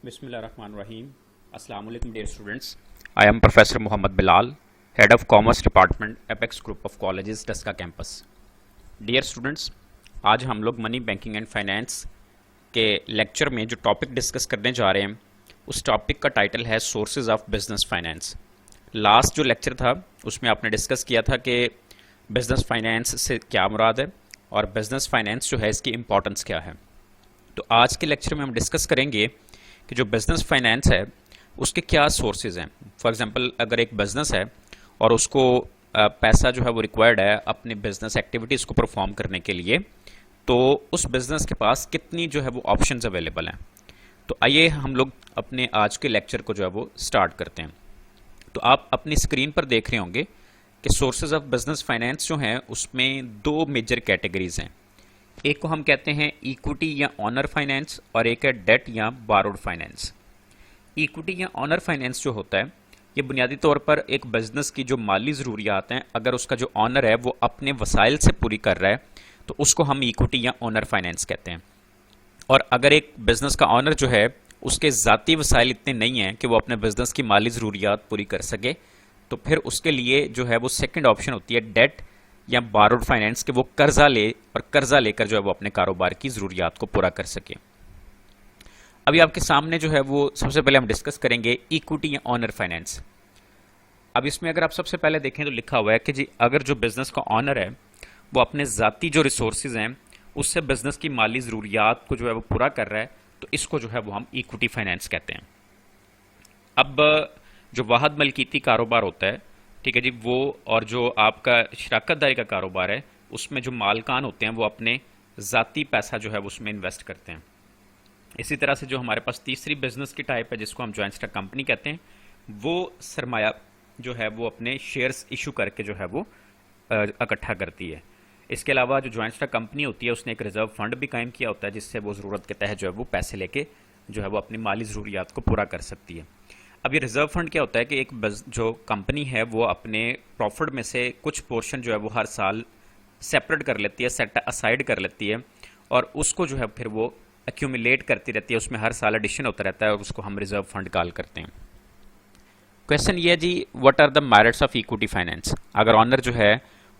Bismillahirrahmanirrahim. Assalamu alaikum dear students. I am Professor Muhammad Bilal, Head of Commerce Department, Apex Group of Colleges, Tasca Campus. Dear students, आज हम लोग money banking and finance के lecture में जो topic discuss करने जा रहे हैं उस टॉपिक का टाइटल है sources of business finance. Last जो लेक्चर था उसमें आपने डिस्कस किया था कि बिजनेस फाइनेंस से क्या मुराद है और बिजनेस फाइनेंस जो है इसकी इम्पोर्टेंस क्या है। तो आज के लेक्चर में हम डिस्कस करेंगे कि जो बिज़नेस फाइनेंस है उसके क्या सोर्सेज हैं। फॉर एग्जांपल अगर एक बिज़नेस है और उसको पैसा जो है वो रिक्वायर्ड है अपने बिजनेस एक्टिविटीज़ को परफॉर्म करने के लिए, तो उस बिज़नेस के पास कितनी जो है वो ऑप्शंस अवेलेबल हैं। तो आइए हम लोग अपने आज के लेक्चर को जो है वो स्टार्ट करते हैं। तो आप अपनी स्क्रीन पर देख रहे होंगे कि सोर्सेज ऑफ बिजनेस फाइनेंस जो हैं उसमें दो मेजर कैटेगरीज हैं। एक को हम कहते हैं इक्विटी या ऑनर फाइनेंस और एक है डेट या बारोड फाइनेंस। इक्विटी या ऑनर फाइनेंस जो होता है ये बुनियादी तौर पर एक बिजनेस की जो माली ज़रूरियात हैं अगर उसका जो ऑनर है वो अपने वसाइल से पूरी कर रहा है तो उसको हम इक्विटी या ऑनर फाइनेंस कहते हैं। और अगर एक बिज़नेस का ऑनर जो है उसके ज़ाती वसाइल इतने नहीं हैं कि वो अपने बिज़नेस की माली ज़रूरियात पूरी कर सके तो फिर उसके लिए जो है वो सेकेंड ऑप्शन होती है डेट या बारोड फाइनेंस के वो कर्जा ले और कर्जा लेकर जो है वो अपने कारोबार की ज़रूरियात को पूरा कर सके। अभी आपके सामने जो है वो सबसे पहले हम डिस्कस करेंगे इक्विटी या ऑनर फाइनेंस। अब इसमें अगर आप सबसे पहले देखें तो लिखा हुआ है कि जी अगर जो बिज़नेस का ऑनर है वो अपने ज़ाती जो रिसोर्सेज हैं उससे बिज़नेस की माली ज़रूरियात को जो है वो पूरा कर रहा है तो इसको जो है वो हम इक्विटी फाइनेंस कहते हैं। अब जो वाहद मलकीती कारोबार होता है, ठीक है जी, वो और जो आपका शराकत दारी का कारोबार है उसमें जो मालकान होते हैं वो अपने ज़ाती पैसा जो है वो उसमें इन्वेस्ट करते हैं। इसी तरह से जो हमारे पास तीसरी बिजनेस की टाइप है जिसको हम जॉइंट स्टॉक कंपनी कहते हैं, वो सरमाया जो है वो अपने शेयर्स इशू करके जो है वो इकट्ठा करती है। इसके अलावा जो जॉइंट स्टॉक कंपनी होती है उसने एक रिजर्व फंड भी कायम किया होता है जिससे वो ज़रूरत के तहत जो है वो पैसे लेके जो है वो अपनी माली ज़रूरियात को पूरा कर सकती है। अब ये रिजर्व फंड क्या होता है कि एक जो कंपनी है वो अपने प्रॉफिट में से कुछ पोर्शन जो है वो हर साल सेपरेट कर लेती है, सेट असाइड कर लेती है और उसको जो है फिर वो एक्यूमुलेट करती रहती है, उसमें हर साल एडिशन होता रहता है और उसको हम रिजर्व फंड कॉल करते हैं। क्वेश्चन ये है जी, what are the merits of equity finance. अगर ऑनर जो है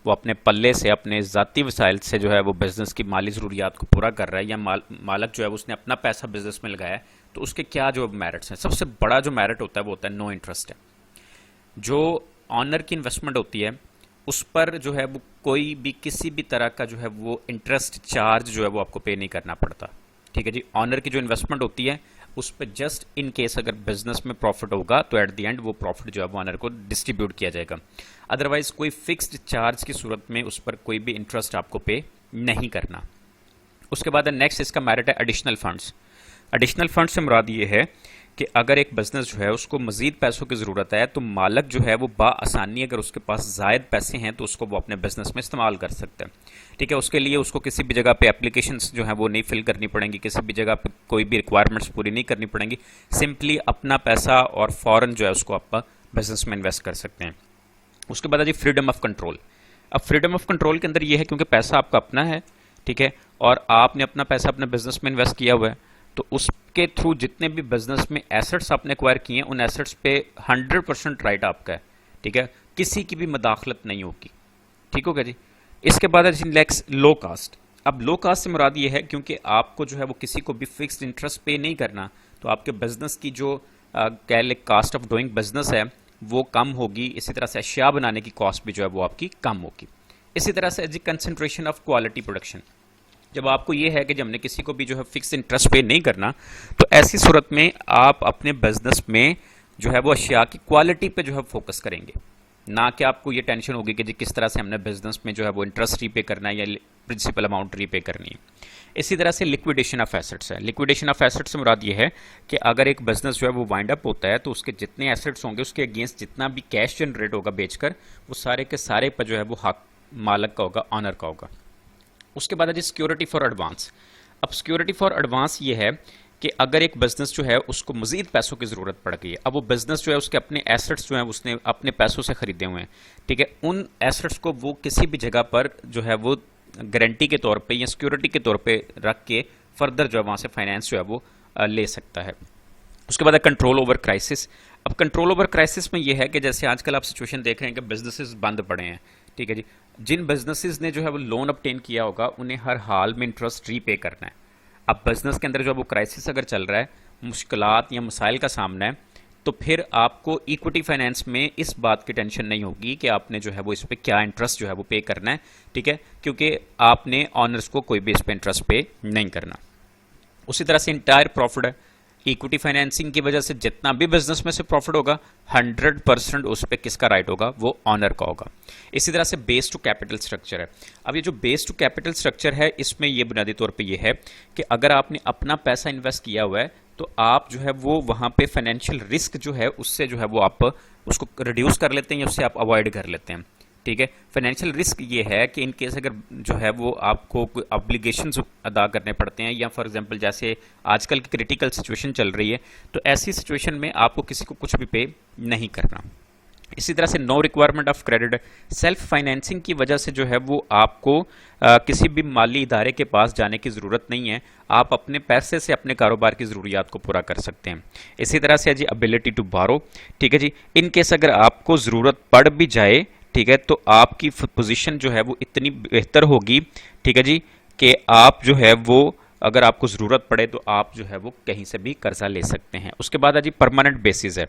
वो अपने पल्ले से अपने ज़ाती वसाइल से जो है वो बिज़नेस की माली ज़रूरियात को पूरा कर रहा है या मालक जो है उसने अपना पैसा बिजनेस में लगाया है तो उसके क्या जो मेरिट्स हैं। सबसे बड़ा जो मेरिट होता है वो होता है नो इंटरेस्ट है। जो ऑनर की इन्वेस्टमेंट होती है उस पर जो है वो कोई भी किसी भी तरह का जो है वो इंटरेस्ट चार्ज जो है वो आपको पे नहीं करना पड़ता। ठीक है जी, ऑनर की जो इन्वेस्टमेंट होती है उस पर जस्ट इन केस अगर बिजनेस में प्रॉफिट होगा तो एट द एंड वो प्रॉफिट जो है वो ऑनर को डिस्ट्रीब्यूट किया जाएगा। अदरवाइज कोई फिक्स्ड चार्ज की सूरत में उस पर कोई भी इंटरेस्ट आपको पे नहीं करना। उसके बाद नेक्स्ट इसका मेरिट है एडिशनल फंड्स। एडिशनल फंड से मुराद ये है कि अगर एक बिज़नेस जो है उसको मज़ीद पैसों की ज़रूरत है तो मालक जो है वो आसानी अगर उसके पास ज़ायद पैसे हैं तो उसको वो अपने बिज़नेस में इस्तेमाल कर सकता है। ठीक है, उसके लिए उसको किसी भी जगह पे एप्लीकेशंस जो है वो नहीं फिल करनी पड़ेंगी, किसी भी जगह पे कोई भी रिक्वायरमेंट्स पूरी नहीं करनी पड़ेंगी, सिंपली अपना पैसा और फ़ौरन जो है उसको आप बिज़नेस में इन्वेस्ट कर सकते हैं। उसके बाद है जी फ्रीडम ऑफ कंट्रोल। अब फ्रीडम ऑफ कंट्रोल के अंदर ये है क्योंकि पैसा आपका अपना है, ठीक है, और आपने अपना पैसा अपने बिज़नेस में इन्वेस्ट किया हुआ है तो उसके थ्रू जितने भी बिजनेस में एसेट्स आपने एक्वायर किए हैं उन एसेट्स पे 100% राइट आपका है। ठीक है, किसी की भी मदाखलत नहीं होगी। ठीक होगा जी। इसके बाद है नेक्स्ट लो कास्ट। अब लो कास्ट से मुराद ये है क्योंकि आपको जो है वो किसी को भी फिक्स्ड इंटरेस्ट पे नहीं करना तो आपके बिजनेस की जो कह ले कास्ट ऑफ डूइंग बिजनेस है वो कम होगी। इसी तरह से अशिया बनाने की कॉस्ट भी जो है वो आपकी कम होगी। इसी तरह से जी कंसंट्रेशन ऑफ क्वालिटी प्रोडक्शन। जब आपको ये है कि जब हमने किसी को भी जो है फिक्स इंटरेस्ट पे नहीं करना तो ऐसी सूरत में आप अपने बिजनेस में जो है वो अशिया की क्वालिटी पे जो है फोकस करेंगे, ना कि आपको ये टेंशन होगी कि जी किस तरह से हमने बिजनेस में जो है वो इंटरेस्ट रीपे करना है या प्रिंसिपल अमाउंट रीपे करनी है। इसी तरह से लिक्विडेशन ऑफ एसेट्स है। लिक्विडेशन ऑफ एसेट्स से मुराद ये है कि अगर एक बिजनेस जो है वो वाइंड अप होता है तो उसके जितने एसेट्स होंगे उसके अगेंस्ट जितना भी कैश जनरेट होगा बेचकर वो सारे के सारे पर जो है वो हक मालक का होगा, ऑनर का होगा। उसके बाद है जी सिक्योरिटी फॉर एडवांस। अब सिक्योरिटी फॉर एडवांस ये है कि अगर एक बिजनेस जो है उसको मजीद पैसों की ज़रूरत पड़ गई है, अब वो बिजनेस जो है उसके अपने एसेट्स जो हैं उसने अपने पैसों से खरीदे हुए हैं, ठीक है, उन एसेट्स को वो किसी भी जगह पर जो है वो गारंटी के तौर पे या सिक्योरिटी के तौर पे रख के फर्दर जो है वहाँ से फाइनेंस जो है वो ले सकता है। उसके बाद है कंट्रोल ओवर क्राइसिस। अब कंट्रोल ओवर क्राइसिस में ये है कि जैसे आजकल आप सिचुएशन देख रहे हैं कि बिजनेसेस बंद पड़े हैं, ठीक है जी। जिन बिजनेसेस ने जो है वो लोन obtain किया होगा उन्हें हर हाल में इंटरेस्ट रीपे करना है। अब बिजनेस के अंदर जो है वो क्राइसिस अगर चल रहा है, मुश्किलात या मसाइल का सामना है, तो फिर आपको इक्विटी फाइनेंस में इस बात की टेंशन नहीं होगी कि आपने जो है वो इस पे क्या इंटरेस्ट जो है वो पे करना है, ठीक है, क्योंकि आपने ऑनर्स को कोई भी इस पे इंटरेस्ट पे नहीं करना। उसी तरह से इंटायर प्रॉफिट है, इक्विटी फाइनेंसिंग की वजह से जितना भी बिजनेस में से प्रॉफिट होगा 100% उस पर किसका राइट होगा, वो ऑनर का होगा। इसी तरह से बेस टू कैपिटल स्ट्रक्चर है। अब ये जो बेस टू कैपिटल स्ट्रक्चर है, इसमें ये बुनियादी तौर पे ये है कि अगर आपने अपना पैसा इन्वेस्ट किया हुआ है तो आप जो है वो वहाँ पे फाइनेंशियल रिस्क जो है उससे जो है वो आप उसको रिड्यूस कर लेते हैं या उससे आप अवॉइड कर लेते हैं, ठीक है। फाइनेंशियल रिस्क ये है कि इन केस अगर जो है वो आपको कोई ऑब्लिगेशंस अदा करने पड़ते हैं, या फॉर एग्जांपल जैसे आजकल की क्रिटिकल सिचुएशन चल रही है, तो ऐसी सिचुएशन में आपको किसी को कुछ भी पे नहीं करना। इसी तरह से no requirement of credit, self financing की वजह से जो है वो आपको किसी भी माली इदारे के पास जाने की ज़रूरत नहीं है, आप अपने पैसे से अपने कारोबार की ज़रूरियात को पूरा कर सकते हैं। इसी तरह से है जी एबिलिटी टू बारो, ठीक है जी। इन केस अगर आपको ज़रूरत पड़ भी जाए, ठीक है, तो आपकी पोजीशन जो है वो इतनी बेहतर होगी, ठीक है जी, कि आप जो है वो अगर आपको ज़रूरत पड़े तो आप जो है वो कहीं से भी कर्जा ले सकते हैं। उसके बाद है जी परमानेंट बेसिस है,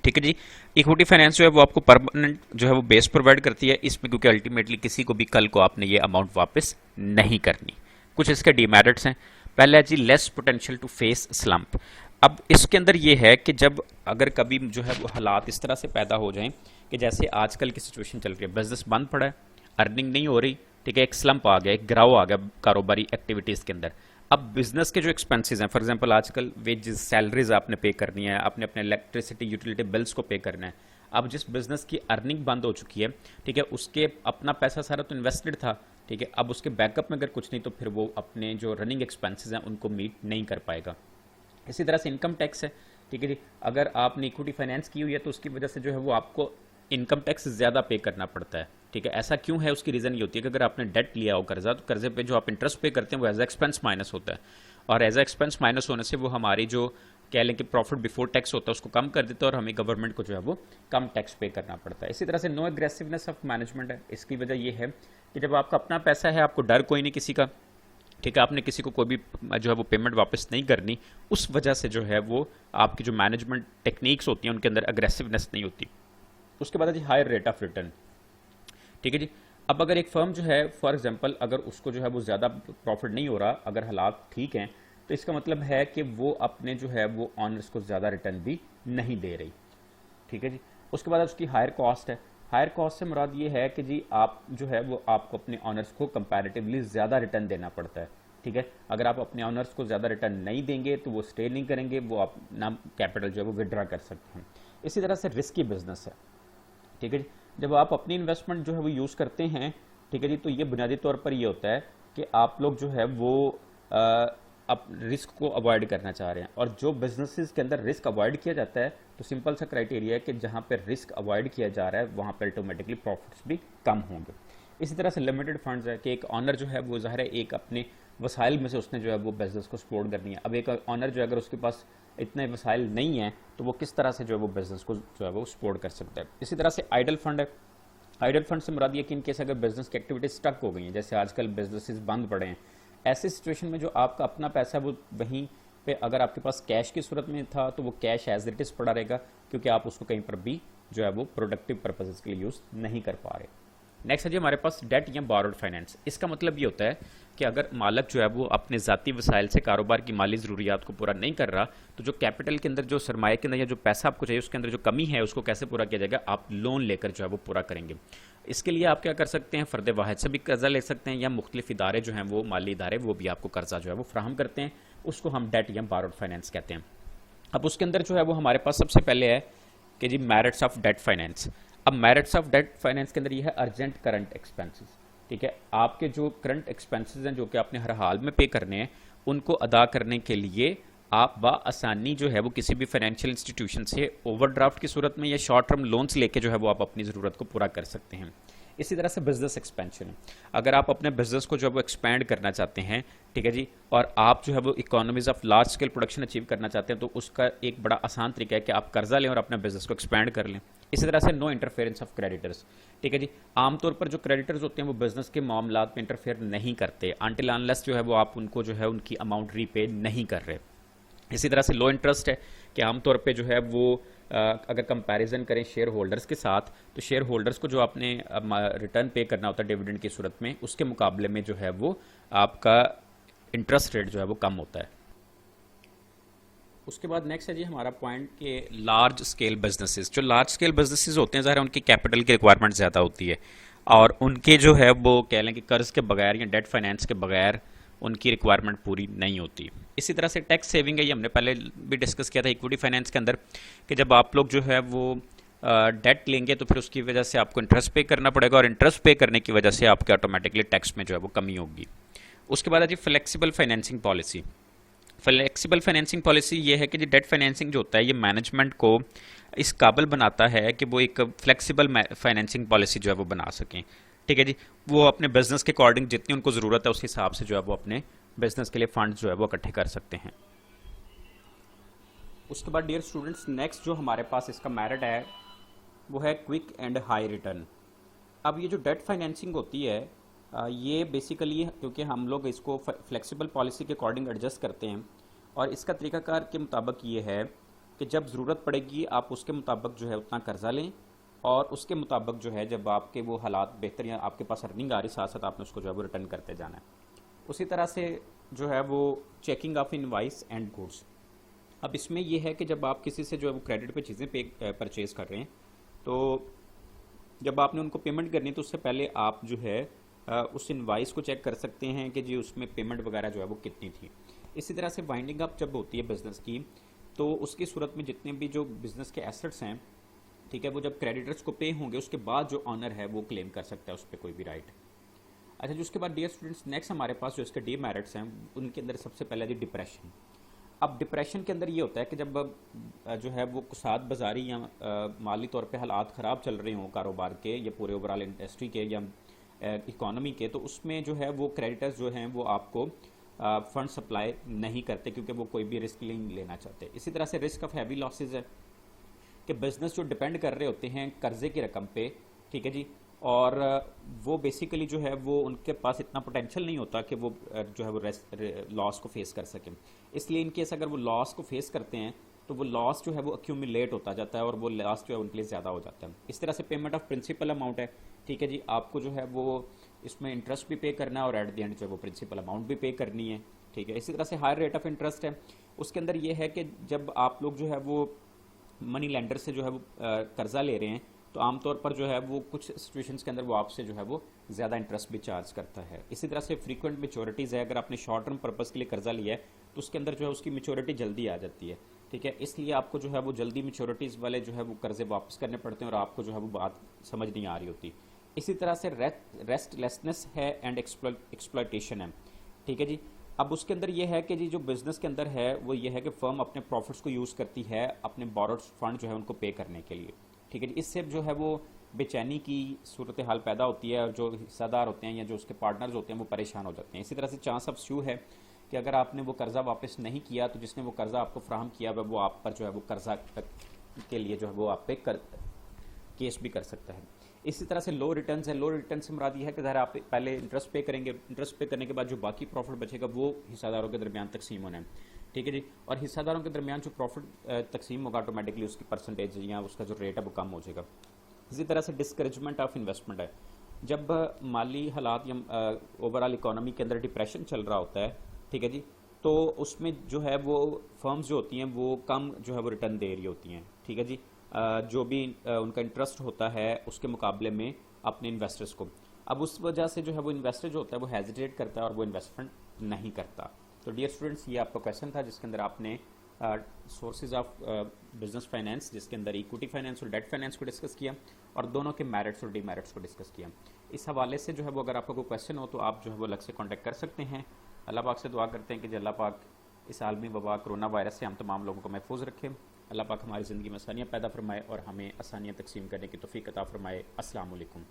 ठीक है जी। इक्विटी फाइनेंस जो है वो आपको परमानेंट जो है वो बेस प्रोवाइड करती है इसमें, क्योंकि अल्टीमेटली किसी को भी कल को आपने ये अमाउंट वापस नहीं करनी। कुछ इसके डीमेरिट्स हैं। पहला है जी less potential to face slump. अब इसके अंदर ये है कि जब अगर कभी जो है वो हालात इस तरह से पैदा हो जाएं कि जैसे आजकल की सिचुएशन चल रही है, बिजनेस बंद पड़ा है, अर्निंग नहीं हो रही, ठीक है, एक स्लम्प आ गया, एक गिराव आ गया कारोबारी एक्टिविटीज़ के अंदर। अब बिजनेस के जो एक्सपेंसेस हैं, फॉर एग्जांपल आजकल वेजेस सैलरीज आपने पे करनी है, आपने अपने इलेक्ट्रिसिटी यूटिलिटी बिल्स को पे करना है। अब जिस बिजनेस की अर्निंग बंद हो चुकी है, ठीक है, उसके अपना पैसा सारा तो इन्वेस्टेड था, ठीक है, अब उसके बैकअप में अगर कुछ नहीं तो फिर वो अपने जो रनिंग एक्सपेंसेस हैं उनको मीट नहीं कर पाएगा। इसी तरह से इनकम टैक्स है, ठीक है जी। अगर आपने इक्विटी फाइनेंस की हुई है तो उसकी वजह से जो है वो आपको इनकम टैक्स ज़्यादा पे करना पड़ता है, ठीक है। ऐसा क्यों है, उसकी रीज़न ये होती है कि अगर आपने डेट लिया हो कर्जा, तो कर्जे पे जो आप इंटरेस्ट पे करते हैं वो एज एक्सपेंस माइनस होता है, और एज एक्सपेंस माइनस होने से वो हमारी जो कह लें कि प्रॉफिट बिफोर टैक्स होता है उसको कम कर देता है, और हमें गवर्नमेंट को जो है वो कम टैक्स पे करना पड़ता है। इसी तरह से नो एग्रेसिवनेस ऑफ मैनेजमेंट है। इसकी वजह ये है कि जब आपका अपना पैसा है, आपको डर कोई नहीं किसी का, ठीक है, आपने किसी को कोई भी जो है वो पेमेंट वापस नहीं करनी, उस वजह से जो है वो आपकी जो मैनेजमेंट टेक्निक्स होती हैं उनके अंदर अग्रेसिवनेस नहीं होती। उसके बाद है जी हायर रेट ऑफ रिटर्न, ठीक है जी। अब अगर एक फर्म जो है फॉर एग्जांपल अगर उसको जो है वो ज़्यादा प्रॉफिट नहीं हो रहा, अगर हालात ठीक हैं, तो इसका मतलब है कि वो अपने जो है वो ऑनर्स को ज़्यादा रिटर्न भी नहीं दे रही, ठीक है जी। उसके बाद उसकी हायर कॉस्ट है। हायर कॉस्ट से मुराद ये है कि जी आप जो है वो आपको अपने ऑनर्स को कंपैरेटिवली ज़्यादा रिटर्न देना पड़ता है, ठीक है। अगर आप अपने ऑनर्स को ज़्यादा रिटर्न नहीं देंगे तो वो स्टे नहीं करेंगे, वो अपना कैपिटल जो है वो विड्रा कर सकते हैं। इसी तरह से रिस्की बिजनेस है, ठीक है जी। जब आप अपनी इन्वेस्टमेंट जो है वो यूज़ करते हैं, ठीक है जी, तो ये बुनियादी तौर पर ये होता है कि आप लोग जो है वो अब रिस्क को अवॉइड करना चाह रहे हैं, और जो बिजनेसेस के अंदर रिस्क अवॉइड किया जाता है तो सिंपल सा क्राइटेरिया है कि जहाँ पर रिस्क अवॉइड किया जा रहा है वहाँ पर ऑटोमेटिकली प्रॉफिट्स भी कम होंगे। इसी तरह से लिमिटेड फंड्स है कि एक ऑनर जो है वो ज़ाहिर है एक अपने वसाइल में से उसने जो है वो बिजनेस को सपोर्ट करनी है। अब एक ऑनर जो है अगर उसके पास इतने वसाइल नहीं है तो वो किस तरह से जो है वो बिजनेस को जो है वो सपोर्ट कर सकता है। इसी तरह से आइडल फंड है। आइडल फंड से मुराद ये कि इनकेस अगर बिजनेस की एक्टिविटीज स्टक हो गई हैं, जैसे आजकल बिजनेसेस बंद पड़े हैं, ऐसी सिचुएशन में जो आपका अपना पैसा है वो वहीं पे अगर आपके पास कैश की सूरत में था तो वो कैश एज इट इज़ पड़ा रहेगा, क्योंकि आप उसको कहीं पर भी जो है वो प्रोडक्टिव पर्पजेज़ के लिए यूज़ नहीं कर पा रहे। नेक्स्ट है जी हमारे पास डेट या बोरोड फाइनेंस। इसका मतलब ये होता है कि अगर मालक जो है वो अपने ज़ाती वसाइल से कारोबार की माली ज़रूरियात को पूरा नहीं कर रहा, तो जो कैपिटल के अंदर जो सरमाए के अंदर या जो पैसा आपको चाहिए उसके अंदर जो कमी है उसको कैसे पूरा किया जाएगा, आप लोन लेकर जो है वो पूरा करेंगे। इसके लिए आप क्या कर सकते हैं, फ़र्द वाहिद से भी कर्जा ले सकते हैं, या मुख्तलिफ इदारे जो हैं वो माली इदारे वो भी आपको कर्जा जो है वो फ्राहम करते हैं, उसको हम डेट या बोरोड फाइनेंस कहते हैं। अब उसके अंदर जो है वो हमारे पास सबसे पहले है कि जी मेरिट्स ऑफ डेट फाइनेंस। अब मेरिट्स ऑफ डेट फाइनेंस के अंदर ये है अर्जेंट करंट एक्सपेंसेस, ठीक है। आपके जो करंट एक्सपेंसेस हैं जो कि आपने हर हाल में पे करने हैं, उनको अदा करने के लिए आप आसानी जो है वो किसी भी फाइनेंशियल इंस्टीट्यूशन से ओवरड्राफ्ट की सूरत में या शॉर्ट टर्म लोन्स लेके जो है वो आप अपनी ज़रूरत को पूरा कर सकते हैं। इसी तरह से बिजनेस एक्सपेंशन है, अगर आप अपने बिजनेस को जो है वो एक्सपैंड करना चाहते हैं, ठीक है जी, और आप जो है वो economies of large scale production achieve करना चाहते हैं, तो उसका एक बड़ा आसान तरीका है कि आप कर्जा लें और अपने बिजनेस को एक्सपैंड कर लें। इसी तरह से नो इंटरफेरेंस ऑफ क्रेडिटर्स, ठीक है जी, आमतौर पर जो क्रेडिटर्स होते हैं वो बिजनेस के मामलात में इंटरफेयर नहीं करते अनटिल अनलेस जो है वो आप उनको जो है उनकी अमाउंट रीपे नहीं कर रहे। इसी तरह से लो इंटरेस्ट है कि आमतौर पे जो है वो अगर कंपैरिजन करें शेयर होल्डर्स के साथ, तो शेयर होल्डर्स को जो आपने रिटर्न पे करना होता है डिविडेंड की सूरत में, उसके मुकाबले में जो है वो आपका इंटरेस्ट रेट जो है वो कम होता है। उसके बाद नेक्स्ट है जी हमारा पॉइंट कि लार्ज स्केल बिजनेसेस, जो लार्ज स्केल बिजनेसेस होते हैं ज़ाहिर है उनकी कैपिटल की रिक्वायरमेंट ज़्यादा होती है, और उनके जो है वो कह लें कि कर्ज के बगैर या डेट फाइनेंस के बगैर उनकी रिक्वायरमेंट पूरी नहीं होती। इसी तरह से टैक्स सेविंग है, ये हमने पहले भी डिस्कस किया था इक्विटी फाइनेंस के अंदर, कि जब आप लोग जो है वो डेट लेंगे तो फिर उसकी वजह से आपको इंटरेस्ट पे करना पड़ेगा, और इंटरेस्ट पे करने की वजह से आपके ऑटोमेटिकली टैक्स में जो है वो कमी होगी। उसके बाद है जी flexible financing policy. Flexible financing policy ये है कि जी डेट फाइनेंसिंग जो होता है ये मैनेजमेंट को इस काबिल बनाता है कि वो एक फ्लेक्सिबल फाइनेंसिंग पॉलिसी जो है वो बना सकें, ठीक है जी, वो अपने बिजनेस के अकॉर्डिंग जितनी उनको ज़रूरत है उस हिसाब से जो है वो अपने बिजनेस के लिए फंड जो है वो इकट्ठे कर सकते हैं। उसके बाद डियर स्टूडेंट्स नेक्स्ट जो हमारे पास इसका मेरिट है वो है क्विक एंड हाई रिटर्न। अब ये जो डेट फाइनेंसिंग होती है ये बेसिकली क्योंकि हम लोग इसको फ्लेक्सिबल पॉलिसी के अकॉर्डिंग एडजस्ट करते हैं, और इसका तरीकाकार के मुताबिक ये है कि जब ज़रूरत पड़ेगी आप उसके मुताबिक जो है उतना कर्जा लें, और उसके मुताबिक जो है जब आपके वो हालात बेहतर या आपके पास अर्निंग आ रही साथ साथ आपने उसको जो है वो रिटर्न करते जाना है। उसी तरह से जो है वो checking of invoice and goods. अब इसमें यह है कि जब आप किसी से जो है वो क्रेडिट पे चीज़ें परचेज़ कर रहे हैं, तो जब आपने उनको पेमेंट करनी है तो उससे पहले आप जो है उस इनवाइस को चेक कर सकते हैं कि जी उसमें पेमेंट वगैरह जो है वो कितनी थी। इसी तरह से वाइंडिंग अप जब होती है बिज़नेस की, तो उसकी सूरत में जितने भी जो बिज़नेस के एसेट्स हैं, ठीक है, वो जब क्रेडिटर्स को पे होंगे उसके बाद जो ऑनर है वो क्लेम कर सकता है उस पर कोई भी राइट। अच्छा जी, उसके बाद डियर स्टूडेंट्स नेक्स्ट हमारे पास जो इसके डीमेरिट्स हैं उनके अंदर सबसे पहले जी डिप्रेशन। अब डिप्रेशन के अंदर ये होता है कि जब जो है वो कुसाद बाजारी या माली तौर पे हालात ख़राब चल रहे हों कारोबार के या पूरे ओवरऑल इंडस्ट्री के या इकोनॉमी के, तो उसमें जो है वो क्रेडिटर्स जो हैं वो आपको फंड सप्लाई नहीं करते क्योंकि वो कोई भी रिस्क नहीं लेना चाहते। इसी तरह से रिस्क ऑफ हैवी लॉसेज है कि बिजनेस जो डिपेंड कर रहे होते हैं कर्जे की रकम पे, ठीक है जी, और वो बेसिकली जो है वो उनके पास इतना पोटेंशियल नहीं होता कि वो जो है वो लॉस को फेस कर सकें। इसलिए इनकेस अगर वो लॉस को फेस करते हैं तो वो लॉस जो है वो एक्यूमुलेट होता जाता है और वो लॉस जो है उनके लिए ज़्यादा हो जाता है। इस तरह से पेमेंट ऑफ प्रिंसिपल अमाउंट है, ठीक है जी, आपको जो है वो इसमें इंटरेस्ट भी पे करना है और एट द एंड जो है वो प्रिंसिपल अमाउंट भी पे करनी है, ठीक है। इसी तरह से हायर रेट ऑफ इंटरेस्ट है, उसके अंदर ये है कि जब आप लोग जो है वो मनी लेंडर से जो है वो कर्जा ले रहे हैं तो आमतौर पर जो है वो कुछ सिचुएशंस के अंदर वो आपसे जो है वो ज़्यादा इंटरेस्ट भी चार्ज करता है। इसी तरह से फ्रीक्वेंट मेच्योरिटीज़ है, अगर आपने शॉर्ट टर्म पर्पज़ के लिए कर्जा लिया है तो उसके अंदर जो है उसकी मेच्योरिटी जल्दी आ जाती है, ठीक है, इसलिए आपको जो है वो जल्दी मेच्योरिटीज़ वाले जो है वो कर्जे वापस करने पड़ते हैं और आपको जो है वो बात समझ नहीं आ रही होती। इसी तरह से रेस्टलेसनेस है एंड एक्सप्लॉयटेशन है, ठीक है जी। अब उसके अंदर ये है कि जी जो बिज़नेस के अंदर है वो ये है कि फर्म अपने प्रॉफिट्स को यूज़ करती है अपने बोरोड फंड जो है उनको पे करने के लिए, ठीक है जी। इससे जो है वो बेचैनी की सूरत हाल पैदा होती है और जो हिस्सेदार होते हैं या जो उसके पार्टनर्स होते हैं वो परेशान हो जाते हैं। इसी तरह से चांस ऑफ स्यू है कि अगर आपने वो कर्ज़ा वापस नहीं किया तो जिसने वो कर्ज़ा आपको फ्राहम किया वो आप पर जो है वो कर्ज़ा के लिए जो है वो आप पे केस भी कर सकता है। इसी तरह से लो रिटर्न्स है, लो रिटर्न से मुराद ये है कि ज़रा आप पहले इंटरेस्ट पे करेंगे, इंटरेस्ट पे करने के बाद जो बाकी प्रॉफिट बचेगा वो हिस्सेदारों के दरमियान तकसीम होना है, ठीक है जी। और हिस्सेदारों के दरमियान जो प्रॉफिट तकसीम होगा ऑटोमेटिकली उसकी परसेंटेज या उसका जो रेट है वो कम हो जाएगा। इसी तरह से डिस्करेजमेंट ऑफ इन्वेस्टमेंट है, जब माली हालात या ओवरऑल इकोनॉमी के अंदर डिप्रेशन चल रहा होता है, ठीक है जी, तो उसमें जो है वो फर्म्स जो होती हैं वो कम जो है वो रिटर्न दे रही होती हैं, ठीक है जी, जो भी उनका इंटरेस्ट होता है उसके मुकाबले में अपने इन्वेस्टर्स को। अब उस वजह से जो है वो इन्वेस्टर जो होता है वो हेजिटेट करता है और वो इन्वेस्टमेंट नहीं करता। तो डियर स्टूडेंट्स ये आपका क्वेश्चन था जिसके अंदर आपने सोर्सेज ऑफ बिजनेस फाइनेंस जिसके अंदर इक्विटी फाइनेंस और डेट फाइनेंस को डिस्कस किया और दोनों के मेरिट्स और डीमेरिट्स को डिस्कस किया। इस हवाले से जो है वो अगर आपका कोई क्वेश्चन हो तो आप जो है वो अलग से कॉन्टैक्ट कर सकते हैं। अल्लाह पाक से दुआ करते हैं कि अल्लाह पाक इस आलमी वबा कोरोना वायरस से हम तमाम लोगों को महफूज रखें। अल्लाह पाक हमारी ज़िंदगी में आसानियाँ पैदा फरमाए और हमें आसानियाँ तकसीम करने की तौफीक अता फरमाए। अस्सलाम वालेकुम।